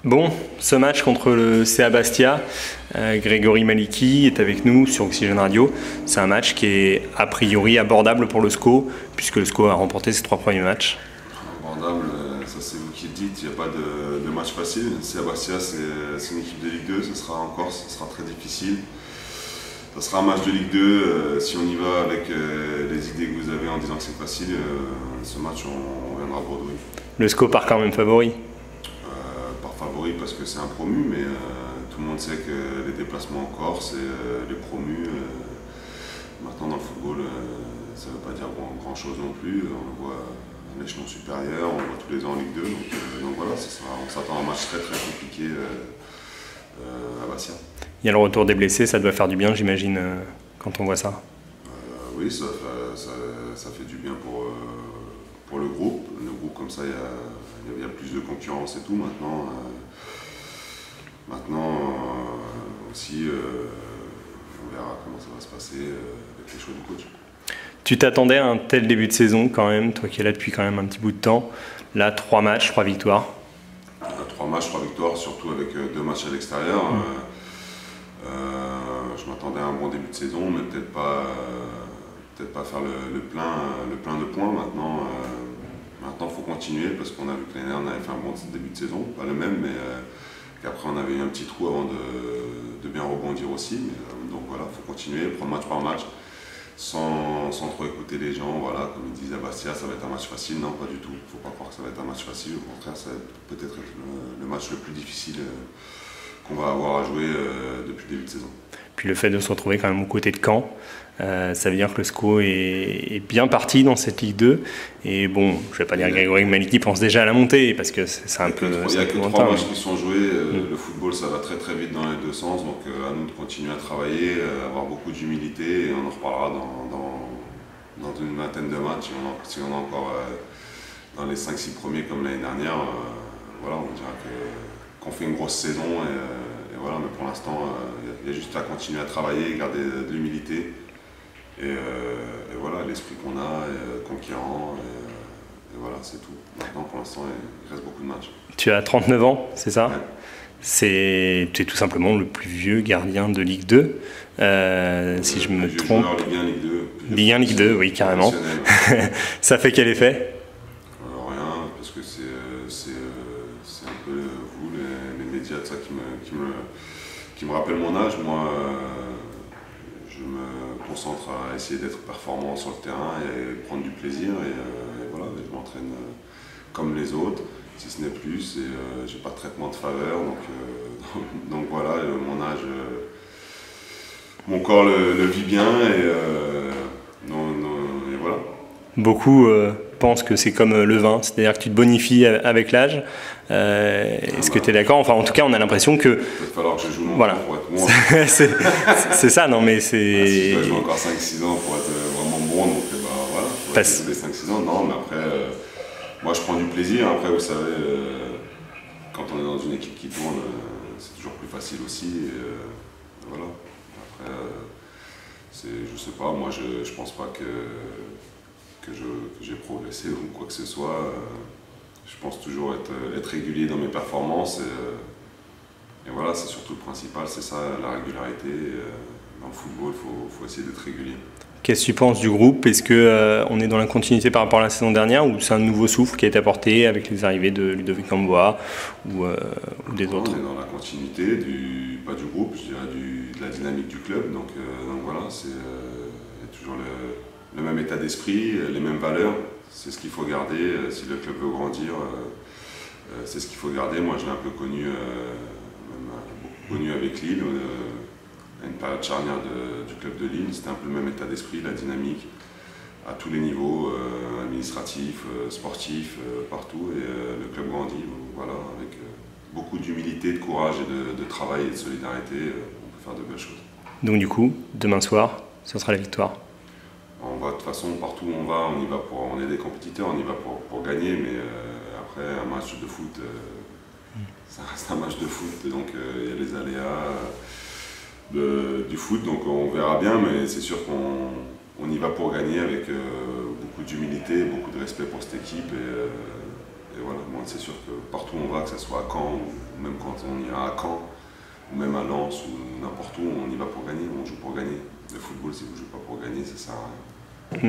Bon, ce match contre le CA Bastia, Grégory Maliki est avec nous sur Oxygène Radio. C'est un match qui est a priori abordable pour le SCO, puisque le SCO a remporté ses 3 premiers matchs. Abordable, ça c'est vous qui le dites, il n'y a pas de match facile. CA Bastia c'est une équipe de Ligue 2, ce sera en Corse, ce sera très difficile. Ça sera un match de Ligue 2, si on y va avec les idées que vous avez en disant que c'est facile, ce match on viendra bredouiller. Le SCO part quand même favori. Favori parce que c'est un promu, mais tout le monde sait que les déplacements en Corse et les promus, maintenant dans le football, ça ne veut pas dire grand chose non plus. On voit un échelon supérieur, on voit tous les ans en Ligue 2, donc voilà, on s'attend à un match très compliqué à Bastia. Il y a le retour des blessés, ça doit faire du bien j'imagine quand on voit ça. Oui, ça fait du bien pour le groupe. Le groupe comme ça, il y a plus de concurrence et tout. Maintenant aussi, on verra comment ça va se passer avec les choix du coach. Tu t'attendais à un tel début de saison quand même, toi qui es là depuis quand même un petit bout de temps. Là, 3 matchs, 3 victoires. 3 matchs, 3 victoires, surtout avec 2 matchs à l'extérieur. Je m'attendais à un bon début de saison, mais peut-être pas faire le plein de points maintenant. Maintenant, il faut continuer parce qu'on a vu que l'année dernière, on avait fait un bon début de saison, pas le même, mais qu'après on avait eu un petit trou avant de bien rebondir aussi. Donc voilà, il faut continuer, prendre match par match, sans trop écouter les gens. Voilà, comme ils disent à Bastia, ça va être un match facile. Non, pas du tout. Il ne faut pas croire que ça va être un match facile. Au contraire, ça va peut-être être le match le plus difficile qu'on va avoir à jouer depuis le début de saison. Puis le fait de se retrouver quand même aux côtés de Caen, ça veut dire que le SCO est bien parti dans cette Ligue 2. Et bon, je ne vais pas dire que Grégory Maliki pense déjà à la montée, parce que c'est un peu Il n'y a que 3 matchs qui sont joués. Le football, ça va très vite dans les deux sens. Donc à nous de continuer à travailler, avoir beaucoup d'humilité. Et on en reparlera dans une vingtaine de matchs. Si on est encore dans les 5-6 premiers comme l'année dernière, voilà, on dira qu'on fait une grosse saison. Et voilà, mais pour l'instant, il y a juste à continuer à travailler, garder de l'humilité. Et voilà, l'esprit qu'on a, conquérant, et voilà, c'est tout. Maintenant, pour l'instant, il reste beaucoup de matchs. Tu as 39 ans, c'est ça? Ouais. Tu es tout simplement le plus vieux gardien de Ligue 2, si je me trompe. Ligue 1, Ligue 2. Ligue 1, Ligue 2, oui, carrément. Ça fait quel effet? Rien, parce que c'est un peu vous, les médias, de ça qui me rappellent mon âge. Moi, je me concentre à essayer d'être performant sur le terrain et prendre du plaisir. Et voilà, je m'entraîne comme les autres, si ce n'est plus. Et j'ai pas de traitement de faveur. Donc voilà, mon âge, mon corps le vit bien. Et voilà. Beaucoup pensent que c'est comme le vin, c'est-à-dire que tu te bonifies avec l'âge. Est-ce que tu es d'accord? Enfin, en tout cas, on a l'impression que... Il va falloir que je joue longtemps voilà. pour être bon. C'est ça, non mais c'est... Si je joue encore 5-6 ans pour être vraiment bon, donc voilà, pour être les 5-6 ans, non, mais après, moi je prends du plaisir. Après, vous savez, quand on est dans une équipe qui tourne, c'est toujours plus facile aussi. Et voilà. Après, je sais pas, moi je pense pas que j'ai progressé ou quoi que ce soit. Je pense toujours être régulier dans mes performances. Et voilà, c'est surtout le principal, c'est ça, la régularité. Dans le football, il faut essayer d'être régulier. Qu'est-ce que tu penses du groupe? Est-ce qu'on est dans la continuité par rapport à la saison dernière ou c'est un nouveau souffle qui a été apporté avec les arrivées de Ludovic Gamboa ou des autres? On est dans la continuité, pas du groupe, je dirais de la dynamique du club. Donc voilà, il y a toujours le même état d'esprit, les mêmes valeurs. C'est ce qu'il faut garder. Si le club veut grandir, c'est ce qu'il faut garder. Moi, je l'ai un peu connu, beaucoup connu avec Lille, à une période charnière du club de Lille. C'était un peu le même état d'esprit, la dynamique, à tous les niveaux, administratifs, sportifs, partout. Et le club grandit, voilà, avec beaucoup d'humilité, de courage et de travail et de solidarité. On peut faire de belles choses. Donc du coup, demain soir, ce sera la victoire? On va de toute façon, partout où on va, on est des compétiteurs, on y va pour gagner, mais après un match de foot, ça reste un match de foot, donc il y a les aléas du foot, donc on verra bien, mais c'est sûr qu'on y va pour gagner avec beaucoup d'humilité, beaucoup de respect pour cette équipe, et et voilà, moi c'est sûr que partout où on va, que ce soit à Caen, ou même quand on ira à Caen, ou même à Lens, ou n'importe où, on y va pour gagner, on joue pour gagner. Le football, si vous ne jouez pas pour gagner, ça sert à rien.